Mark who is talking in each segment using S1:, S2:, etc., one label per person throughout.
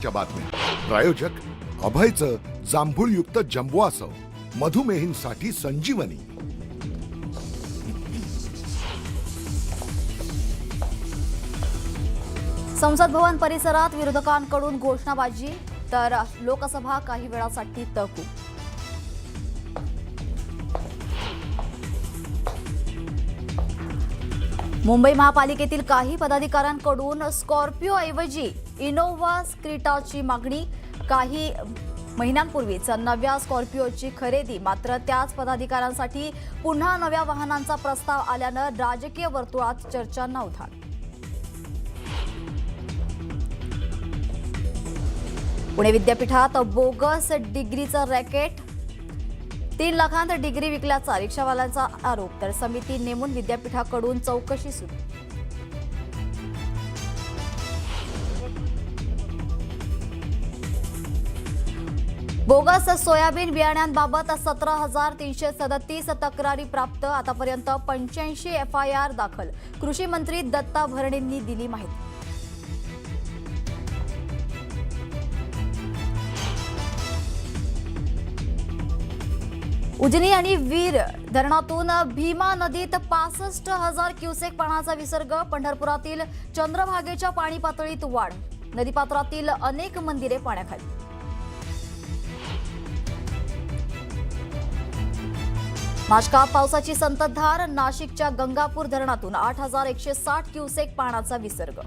S1: च्या बातम्या प्रायोजक अभयचं जांभूळयुक्त जंबुआसव मधुमेहींसाठी संजीवनी।
S2: संसद भवन परिसरात विरोधकांकडून घोषणाबाजी तर लोकसभा काही वेळासाठी तहकूब। मुंबई महापालिकेतील काही पदाधिकाऱ्यांकडून स्कॉर्पिओ ऐवजी इनोव्हा क्रिस्टाची मागणी। काही महिन्यांपूर्वीच नव्या स्कॉर्पिओची खरेदी, मात्र त्याच पदाधिकाऱ्यांसाठी पुन्हा नव्या वाहनांचा प्रस्ताव आल्यानं राजकीय वर्तुळात चर्चांना उधाण। पुणे विद्यापीठात बोगस डिग्रीचं रॅकेट, 3 लाखांत डिग्री विकल्याचा रिक्षावाल्यांचा आरोप, तर समिती नेमून विद्यापीठाकडून चौकशी सुरू। बोगस सोयाबीन बियाण्यांबाबत 17,337 तक्रारी प्राप्त, आतापर्यंत 85 FIR दाखल। कृषी मंत्री दत्ता भरणेंनी दिली माहिती। उजनी आणि वीर धरणातून भीमा नदीत 65,000 क्युसेक पाण्याचा विसर्ग। पंढरपुरातील चंद्रभागेच्या पाणी पातळीत वाढ, नदीपात्रातील अनेक मंदिरे पाण्याखाली। नाशकात पावसाची संततधार, नाशिकच्या गंगापूर धरणातून 8,160 क्युसेक पाण्याचा विसर्ग।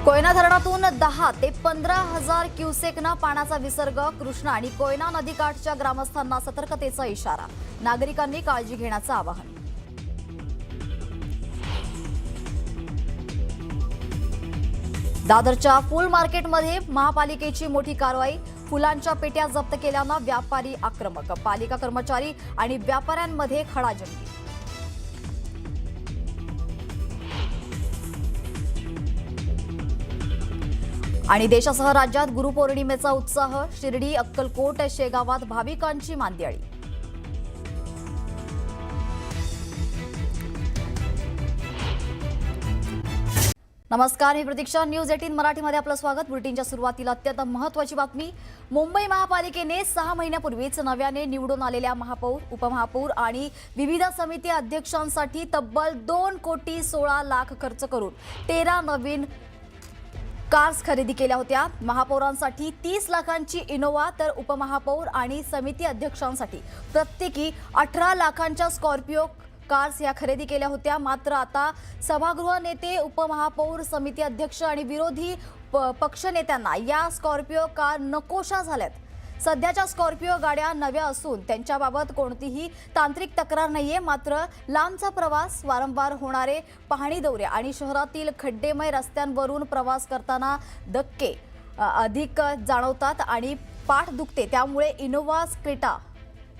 S2: कोयना धरणातून 10 ते 15,000 क्युसेकना पाण्याचा विसर्ग। कृष्णा आणि कोयना नदीकाठच्या ग्रामस्थांना सतर्कतेचा इशारा, नागरिकांनी काळजी घेण्याचं आवाहन। दादरच्या फुल मार्केटमध्ये महापालिकेची मोठी कारवाई, फुलांच्या पेट्या जप्त केल्यानं व्यापारी आक्रमक, पालिका कर्मचारी आणि व्यापाऱ्यांमध्ये खडाजंगी। आणि देशासह राज्यात गुरुपौर्णिमेचा उत्साह, शिर्डी, अक्कलकोट, शेगावात भाविकांची मांदियाळी। नमस्कार, मी प्रतीक्षा, न्यूज 18 मराठीमध्ये आपलं स्वागत। बुलेटिनच्या सुरुवातीला अत्यंत महत्त्वाची बातमी। मुंबई महापालिकेने 6 महिन्यापूर्वीच नव्याने निवडून आलेल्या महापौर, उपमहापौर आणि विविध समिती अध्यक्षांसाठी तब्बल 2,16 लाख खर्च करून 13 नवीन कार्स खरेदी केल्या होत्या। महापौरांसाठी 30 लाखांची इनोव्हा, तर उपमहापौर आणि समिती अध्यक्षांसाठी प्रत्येकी 18 लाखांच्या स्कॉर्पिओ कार्स या खरेदी केल्या होत्या। मात्र आता सभागृह नेते, उपमहापौर, समिती अध्यक्ष आणि विरोधी पक्षनेत्यांना या स्कॉर्पिओ कार नकोशा झाल्यात। सध्याच्या स्कॉर्पिओ गाड्या नव्या असून त्यांच्याबाबत कोणतीही तांत्रिक तक्रार नाहीये, मात्र लांबचा प्रवास, वारंवार होणारे पाहणी दौरे आणि शहरातील खड्डेमय रस्त्यांवरून प्रवास करताना धक्के अधिक जाणवतात आणि पाठ दुखते। त्यामुळे इनोव्हा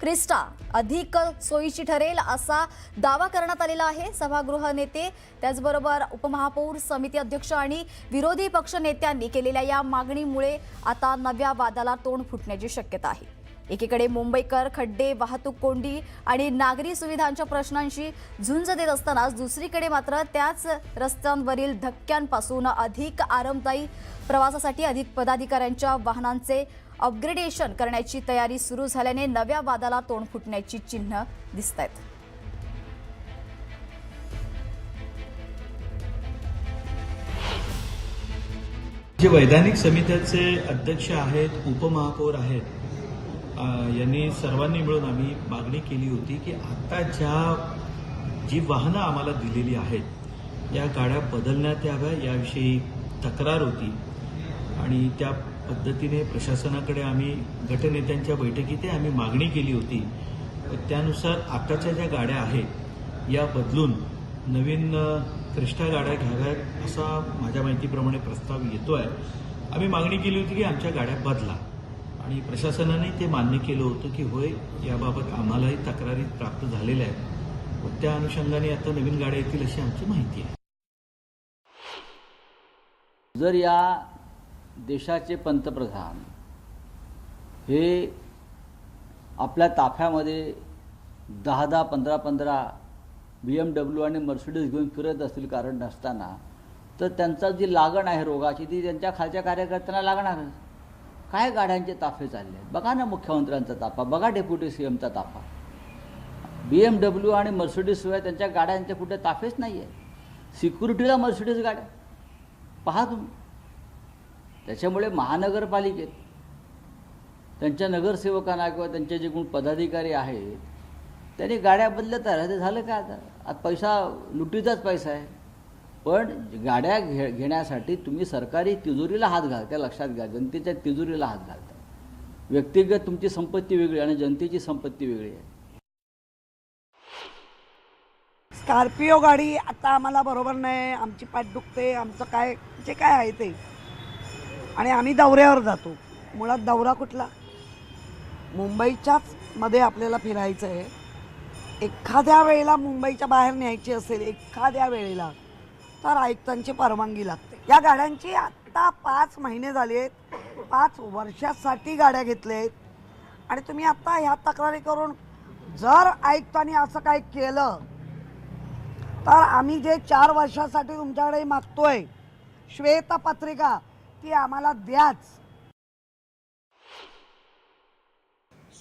S2: क्रिस्टा अधिक सोयीची ठरेल असा दावा करण्यात आलेला आहे। सभागृह नेते, त्याचबरोबर उपमहापौर, समिती अध्यक्ष आणि विरोधी पक्ष नेत्यांनी केलेल्या या मागणीमुळे आता नव्या वादाला तोंड फुटण्याची शक्यता आहे। एकीकडे मुंबईकर खड्डे, वाहतूक कोंडी आणि नागरी सुविधांच्या प्रश्नांशी झुंज देत असतानाच दुसरीकडे मात्र त्याच रस्त्यांवरील धक्क्यांपासून अधिक आरामदायी प्रवासासाठी अधिक पदाधिकाऱ्यांच्या वाहनांचे अपग्रेडेशन करण्याची तयारी सुरू झाल्याने नव्या वादाला तोंड फुटण्याची चिन्ह दिसतायत।
S3: जे वैधानिक समित्याचे अध्यक्ष आहेत, उपमहापौर आहेत, यांनी सर्वांनी मिळून आम्ही मागणी केली होती की आता जी वाहनं आम्हाला दिलेली आहेत या गाड्या बदलण्यात याव्या, याविषयी तक्रार होती आणि त्या पद्धतीने प्रशासनाकडे आम्ही गटनेत्यांच्या बैठकीत आम्ही मागणी केली होती। त्यानुसार आताच्या ज्या गाड्या आहेत या बदलून नवीन क्रिस्टा गाड्या घ्याव्यात असा माझ्या माहितीप्रमाणे प्रस्ताव येतोय। आम्ही मागणी केली होती की आमच्या गाड्या बदला आणि प्रशासनाने ते मान्य केलं होतं की होय, याबाबत आम्हालाही तक्रारी प्राप्त झालेल्या आहेत। त्या अनुषंगाने आता नवीन गाड्या येतील अशी आमची माहिती आहे।
S4: जर या देशाचे पंतप्रधान हे आपल्या ताफ्यामध्ये 10 15 BMW आणि मर्सिडीज घेऊन फिरत असतील कारण नसताना, तर त्यांचा जी लागण आहे रोगाची ती त्यांच्या खालच्या कार्यकर्त्यांना लागणारच. काय गाड्यांचे ताफे चालले आहेत बघा ना, मुख्यमंत्र्यांचा ताफा बघा, डेप्युटी CMचा ताफा. BMW आणि मर्सिडीजशिवाय त्यांच्या गाड्यांचे कुठे ताफेच नाही आहेत. सिक्युरिटीला मर्सिडीज गाड्या पहा तुम्ही. त्याच्यामुळे महानगरपालिकेत त्यांच्या नगरसेवकांना किंवा त्यांचे जे कोण पदाधिकारी आहेत त्यांनी गाड्या बदलत राहिले. झालं काय आता पैसा लुटीचाच पैसा आहे. पण गाड्या घेण्यासाठी तुम्ही सरकारी तिजोरीला हात घालता, लक्षात घ्या. जनतेच्या तिजोरीला हात घालता. व्यक्तिगत तुमची संपत्ती वेगळी आणि जनतेची संपत्ती वेगळी आहे.
S5: स्कॉर्पिओ गाडी आता आम्हाला बरोबर नाही, आमची पाठ दुखते, आमचं काय जे काय आहे ते, आणि आम्ही दौऱ्यावर जातो. मुळात दौरा कुठला, मुंबईच्याच मध्ये आपल्याला फिरायचं आहे. एखाद्या वेळेला मुंबईच्या बाहेर न्यायची असेल एखाद्या वेळेला तर आयुक्तांची परवानगी लागते. या गाड्यांची आत्ता 5 महिने झाले आहेत, 5 वर्षासाठी गाड्या घेतल्या आहेत. आणि तुम्ही आत्ता ह्या तक्रारी करून जर आयुक्तांनी असं काय केलं तर आम्ही जे 4 वर्षासाठी तुमच्याकडे मागतोय श्वेतपत्रिका ती आम्हाला द्याच.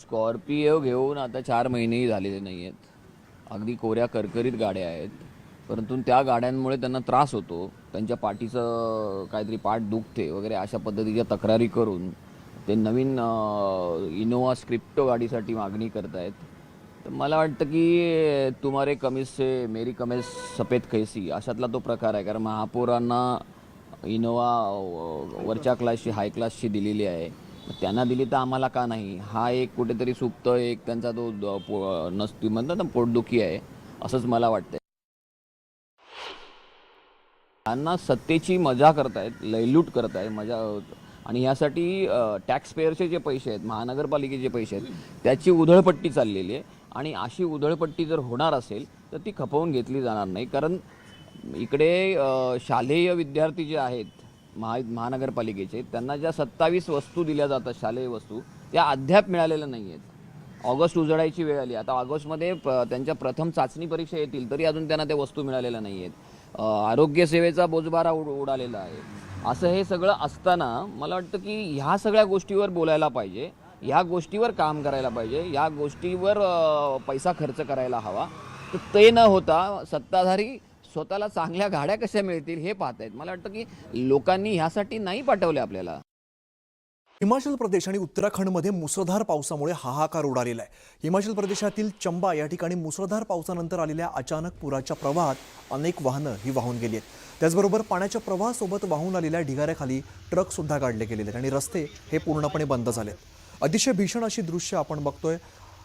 S6: स्कॉर्पिओ घेऊन आता 4 महिनेही झालेले नाही आहेत. अगदी कोऱ्या करकरीत गाड्या आहेत, परंतु त्या गाड्यांमुळे त्यांना त्रास होतो. त्यांच्या पाठीचं काहीतरी पाठ दुखते वगैरे अशा पद्धतीच्या तक्रारी करून ते नवीन इनोवा स्क्रिप्टो गाडीसाठी मागणी करतायत. तर मला वाटतं की तुम्हारे कमीज से मेरी कमीज सफेद कैसी अशातला तो प्रकार आहे. कारण महापौरांना इनोवा वरच्या क्लासची हाय क्लासची दिलेली आहे, त्यांना दिली तर आम्हाला का नाही. हा एक कुठेतरी सुप्त एक त्यांचा तो नसती म्हणतात ना पोटदुखी आहे असंच मला वाटतंय. त्यांना सत्तेची मजा करतायत, लयलूट करतायत मजा. आणि ह्यासाठी टॅक्स पेअरचे जे पैसे आहेत, महानगरपालिकेचे पैसे आहेत, त्याची उधळपट्टी चाललेली आहे. आणि अशी उधळपट्टी जर होणार असेल तर ती खपवून घेतली जाणार नाही. कारण इकडे शालेय विद्यार्थी जे आहेत महानगरपालिकेचे, त्यांना ज्या 27 वस्तू दिल्या जातात शालेय वस्तू, त्या अद्याप मिळालेल्या नाही आहेत. ऑगस्ट उजडायची वेळ आली. आता ऑगस्टमध्ये त्यांच्या प्रथम चाचणी परीक्षा येतील तरी अजून त्यांना त्या वस्तू मिळालेल्या नाही आहेत. आरोग्यसेवेचा बोजबारा उडालेला आहे. असं हे सगळं असताना मला वाटतं की ह्या सगळ्या गोष्टीवर बोलायला पाहिजे, ह्या गोष्टीवर काम करायला पाहिजे, ह्या गोष्टीवर पैसा खर्च करायला हवा. तर ते न होता सत्ताधारी स्वतःला चांगल्या गाड्या कशा मिळतील हे पाहत आहेत. मला वाटतं की लोकांनी ह्यासाठी नाही पाठवले आपल्याला.
S7: हिमाचल प्रदेश आणि उत्तराखंडमध्ये मुसळधार पावसामुळे हाहाकार उडालेला आहे. हिमाचल प्रदेशातील चंबा या ठिकाणी मुसळधार पावसानंतर आलेल्या अचानक पुराच्या प्रवाहात अनेक वाहनं ही वाहून गेली आहेत. त्याचबरोबर पाण्याच्या प्रवाहासोबत वाहून आलेल्या ढिगाऱ्याखाली ट्रकसुद्धा गाडले गेलेले आहेत आणि रस्ते हे पूर्णपणे बंद झालेत. अतिशय भीषण अशी दृश्य आपण बघतोय.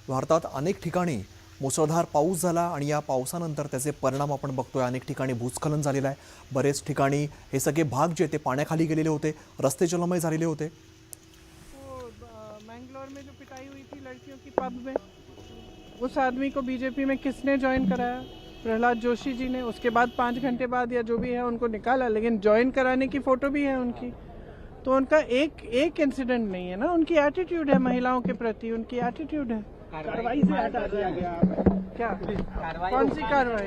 S7: भारतात अनेक ठिकाणी मुसळधार पाऊस झाला आणि या पावसानंतर त्याचे परिणाम आपण बघतोय. अनेक ठिकाणी भूस्खलन झालेलं आहे. बरेच ठिकाणी हे सगळे भाग जे ते पाण्याखाली गेलेले होते, रस्ते जलमय झालेले होते.
S8: मैंगलोर में जो पिटाई हुई थी लड़कियों की पब में, उस आदमी को बीजेपी में किसने ज्वाइन कराया? प्रहलाद जोशी जी ने. उसके बाद 5 घंटे बाद या जो भी है उनको निकाला, लेकिन ज्वाइन कराने की फ़ोटो भी है उनकी. तो उनका एक इंसिडेंट नहीं है ना, उनकी एटीट्यूड है महिलाओं के प्रति, उनकी एटीट्यूड है. कार्रवाई से हटा दिया गया. क्या कौन सी कार्रवाई?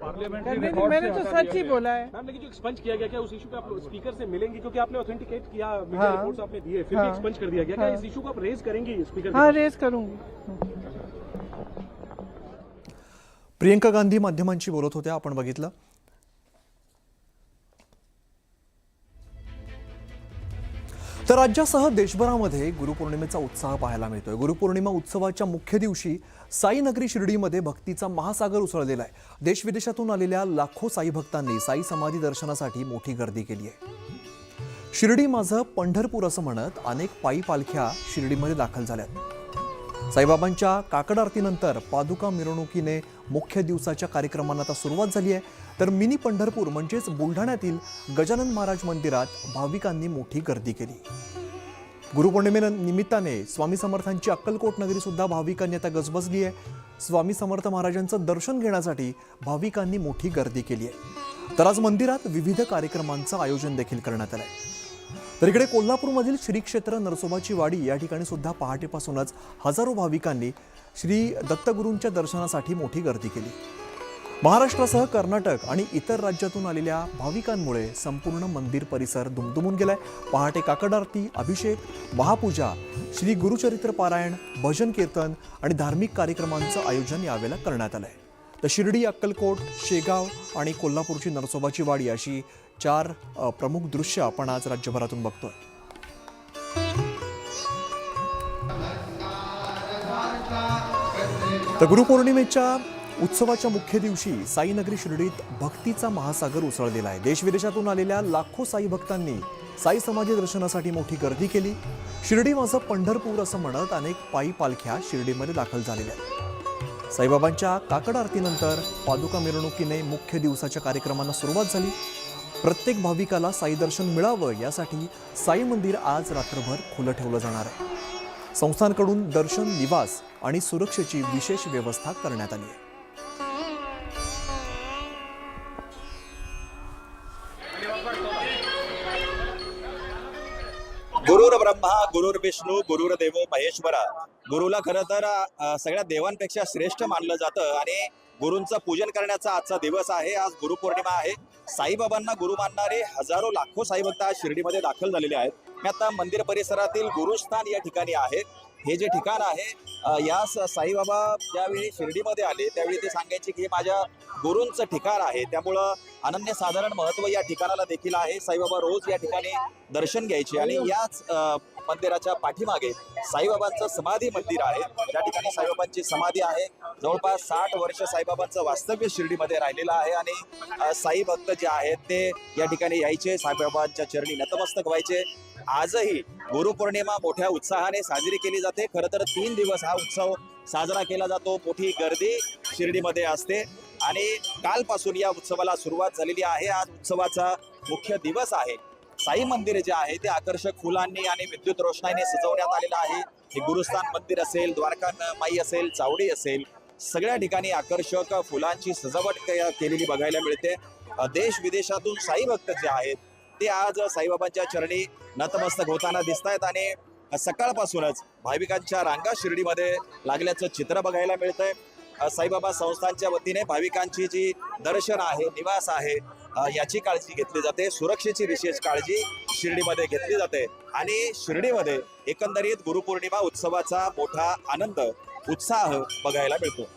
S8: मैंने तो सच ही बोला है.
S9: मैम, लेकिन जो एक्सपंज किया गया, क्या उस इशू पे आप स्पीकर से मिलेंगे? क्योंकि आपने ऑथेंटिकेट किया, मीडिया रिपोर्ट्स आपने दिए, फिर भी एक्सपंज कर दिया गया. क्या इस इशू को आप रेज करेंगे स्पीकर?
S8: हाँ, रेज करूंगी.
S7: प्रियंका गांधी माध्यमांशी बोलत होत्या, आपण बघितलं. तर राज्यासह देशभरामध्ये गुरुपौर्णिमेचा उत्साह पाहायला मिळतोय. गुरुपौर्णिमा उत्सवाच्या मुख्य दिवशी साई नगरी शिर्डीमध्ये भक्तीचा महासागर उसळलेला आहे. देशविदेशातून आलेल्या लाखो साई भक्तांनी साई समाधी दर्शनासाठी मोठी गर्दी केली आहे. शिर्डी माझं पंढरपूर असं म्हणत अनेक पायी पालख्या शिर्डीमध्ये दाखल झाल्यात. साईबाबांच्या काकड आरतीनंतर पादुका मिरवणुकीने मुख्य दिवसाच्या कार्यक्रमांना आता सुरुवात झाली आहे. तर मिनी पंढरपूर म्हणजेच बुलढाण्यातील गजानन महाराज मंदिरात भाविकांनी मोठी गर्दी केली. गुरुपौर्णिमेनिमित्ताने स्वामी समर्थांची अक्कलकोट नगरी सुद्धा भाविकांनी आता गजबजली आहे. स्वामी समर्थ महाराजांचं दर्शन घेण्यासाठी भाविकांनी मोठी गर्दी केली आहे. तर आज मंदिरात विविध कार्यक्रमांचं आयोजन देखील करण्यात आलं आहे. तर इकडे कोल्हापूरमधील श्री क्षेत्र नरसोबाची वाडी या ठिकाणी सुद्धा पहाटेपासूनच हजारो भाविकांनी श्री दत्तगुरूंच्या दर्शनासाठी मोठी गर्दी केली. महाराष्ट्रासह कर्नाटक आणि इतर राज्यातून आलेल्या भाविकांमुळे संपूर्ण मंदिर परिसर दुमदुमून गेलाय. पहाटे काकड आरती, अभिषेक, महापूजा, श्री गुरुचरित्र पारायण, भजन कीर्तन आणि धार्मिक कार्यक्रमांचं आयोजन यावेळेला करण्यात आलंय. तर शिर्डी, अक्कलकोट, शेगाव आणि कोल्हापूरची नरसोबाची वाडी अशी 4 प्रमुख दृश्य आपण आज राज्यभरातून बघतोय. तर गुरुपौर्णिमेच्या उत्सवाच्या मुख्य दिवशी साईनगरी शिर्डीत भक्तीचा महासागर उसळलेला आहे. देशविदेशातून आलेल्या लाखो साई भक्तांनी साई समाधी दर्शनासाठी मोठी गर्दी केली. शिर्डी माझं पंढरपूर असं म्हणत अनेक पायी पालख्या शिर्डीमध्ये दाखल झालेल्या आहेत. साईबाबांच्या काकड आरतीनंतर पादुका मिरवणुकीने मुख्य दिवसाच्या कार्यक्रमांना सुरुवात झाली. प्रत्येक भाविकाला साई दर्शन मिळावं यासाठी साई मंदिर आज रात्रभर खुलं ठेवलं जाणार आहे. संस्थांकडून दर्शन, निवास आणि सुरक्षेची विशेष व्यवस्था करण्यात आली आहे.
S10: गुरुर ब्रह्मा, गुरुर विष्णू, गुरुर देवो महेश्वरा. गुरुला खरं तर सगळ्या देवांपेक्षा श्रेष्ठ मानलं जातं आणि गुरूंचं पूजन करण्याचा आजचा दिवस आहे. आज गुरुपौर्णिमा आहे. साईबाबांना गुरु मानणारे हजारो लाखो साईभक्त आज शिर्डीमध्ये दाखल झालेले आहेत. मी आता मंदिर परिसरातील गुरुस्थान या ठिकाणी आहे. हे जे ठिकाण आहे, या साईबाबा ज्यावेळी शिर्डीमध्ये आले त्यावेळी ते सांगायचे की हे माझ्या गुरूंचं ठिकाण आहे, त्यामुळं अनन्यसाधारण महत्त्व या ठिकाणाला देखील आहे. साईबाबा रोज या ठिकाणी दर्शन घ्यायचे आणि याच मंदिराच्या पाठीमागे साईबाबांचं समाधी मंदिर आहे. ज्या ठिकाणी साईबाबांची समाधी आहे. जवळपास 60 वर्ष साईबाबांचं वास्तव्य शिर्डीमध्ये राहिलेलं आहे आणि साई भक्त जे आहेत ते या ठिकाणी यायचे, साईबाबांच्या चरणी नतमस्तक व्हायचे. आजही गुरुपौर्णिमा मोठ्या उत्साहाने साजरी केली जाते. खरं तर 3 दिवस हा उत्सव साजरा केला जातो. मोठी गर्दी शिर्डीमध्ये असते आणि कालपासून या उत्सवाला सुरुवात झालेली आहे. आज उत्सवाचा मुख्य दिवस आहे. साई मंदिर जे आहे ते आकर्षक फुलांनी आणि विद्युत रोषणाईने सजवण्यात आलेलं आहे. हे गुरुस्थान मंदिर असेल, द्वारका माई असेल, चावडी असेल, सगळ्या ठिकाणी आकर्षक फुलांची सजावट केलेली बघायला मिळते. देश विदेशातून साई भक्त जे आहेत ते आज साईबाबांच्या चरणी नतमस्तक होताना दिसत आहेत आणि सकाळपासूनच भाविकांच्या रांगा शिर्डीमध्ये लागल्याचं चित्र बघायला मिळतंय. साईबाबा संस्थांच्या वतीने भाविकांची जी दर्शन आहे, निवास आहे, याची काळजी घेतली जाते. सुरक्षेची विशेष काळजी शिर्डीमध्ये घेतली जाते आणि शिर्डीमध्ये एकंदरीत गुरुपौर्णिमा उत्सवाचा मोठा आनंद, उत्साह बघायला मिळतो.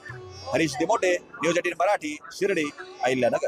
S10: हरीश दिमोटे, न्यूज 18 मराठी, शिर्डी, अहिल्यानगर.